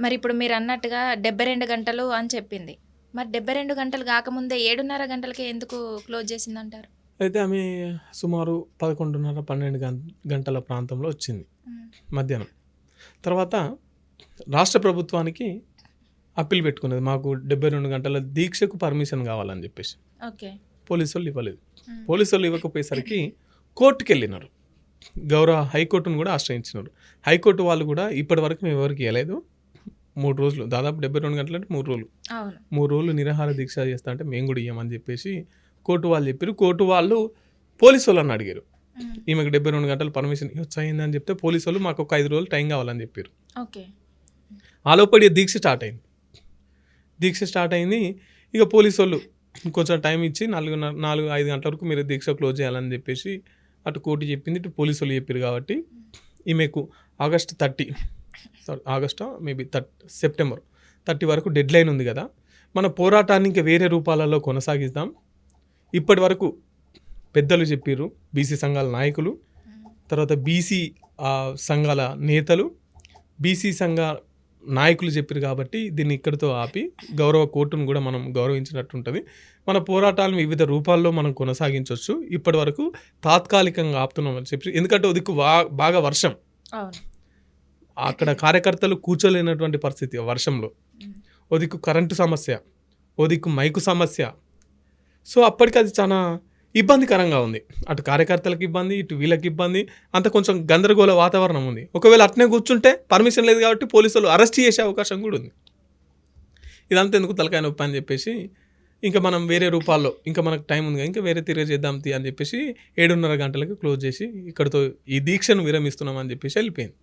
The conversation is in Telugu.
మరి ఇప్పుడు మీరు అన్నట్టుగా 72 గంటలు అని చెప్పింది. మరి 72 గంటలు కాకముందే 7:30 గంటలకే ఎందుకు క్లోజ్ చేసిందంటారు? అయితే ఆమె సుమారు 11:30, 12 గంటల ప్రాంతంలో వచ్చింది హ్మ్. మధ్యాహ్నం. తర్వాత రాష్ట్ర ప్రభుత్వానికి అప్పీల్ పెట్టుకున్నది. మాకు 72 గంటల దీక్షకు పర్మిషన్ కావాలని చెప్పేసి. ఓకే. పోలీసోళ్ళు ఇవ్వలేదు. హ్మ్. పోలీసోళ్ళు ఇవ్వకపోయేసరికి కోర్టుకెళ్ళినారు. గౌరవ హైకోర్టును కూడా ఆశ్రయించినారు. హైకోర్టు వాళ్ళు కూడా ఇప్పటివరకు మేము ఎవరికి ఇవ్వలేదు. 3 రోజులు దాదాపు 72 గంటలంటే 3 రోజులు. అవును. 3 రోజులు నిరాహార దీక్ష చేస్తా అంటే మేము కూడా ఇయ్యమని చెప్పేసి కోర్టు వాళ్ళు చెప్పారు. కోర్టు వాళ్ళు పోలీసోళ్ళని అడిగారు. హ్మ్. ఈమెకు 72 గంటలు పర్మిషన్ ఇవ్వచ్చు అయిందని చెప్తే పోలీసోళ్ళు మాకు ఒక 5 రోజులు టైం కావాలని చెప్పారు. ఓకే. ఆలోపడి దీక్ష స్టార్ట్ అయింది. ఇక పోలీసోళ్ళు కొంచెం టైం ఇచ్చి 4-5 గంటల వరకు మీరు దీక్ష క్లోజ్ చేయాలని చెప్పేసి అటు కోర్టు చెప్పింది, ఇటు పోలీసోళ్ళు చెప్పారు. కాబట్టి ఈమెకు సెప్టెంబర్ 30 వరకు డెడ్ లైన్ ఉంది కదా. మన పోరాటాన్ని ఇంకా వేరే రూపాలలో కొనసాగిద్దాం. ఇప్పటి వరకు పెద్దలు చెప్పారు, బీసీ సంఘాల నాయకులు, తర్వాత బీసీ సంఘాల నేతలు, బీసీ సంఘ నాయకులు చెప్పారు. కాబట్టి దీన్ని ఇక్కడితో ఆపి గౌరవ కోర్టును కూడా మనం గౌరవించినట్టు ఉంటుంది. మన పోరాటాలను వివిధ రూపాల్లో మనం కొనసాగించవచ్చు. ఇప్పటి వరకు తాత్కాలికంగా ఆపుతున్నామని చెప్పి, ఎందుకంటే ఉదిక్కు బాగా వర్షం, అవును. అక్కడ కార్యకర్తలు కూర్చోలేనటువంటి పరిస్థితి వర్షంలో. ఓ దిక్కు కరెంటు సమస్య, ఓ దిక్కు మైకు సమస్య. సో అప్పటికి అది చాలా ఇబ్బందికరంగా ఉంది. అటు కార్యకర్తలకు ఇబ్బంది, ఇటు వీళ్ళకి ఇబ్బంది. అంత కొంచెం గందరగోళ వాతావరణం ఉంది. ఒకవేళ అట్నే కూర్చుంటే పర్మిషన్ లేదు కాబట్టి పోలీసులు అరెస్ట్ చేసే అవకాశం కూడా ఉంది. ఇదంతా ఎందుకు తలకాయ నొప్పి అని చెప్పేసి ఇంకా మనం వేరే రూపాల్లో ఇంకా మనకు టైం ఉంది, ఇంకా వేరే తిరిగి చేద్దాం అని చెప్పేసి 7:30 గంటలకు క్లోజ్ చేసి ఇక్కడితో ఈ దీక్షను విరమిస్తున్నాం అని చెప్పేసి వెళ్ళిపోయింది.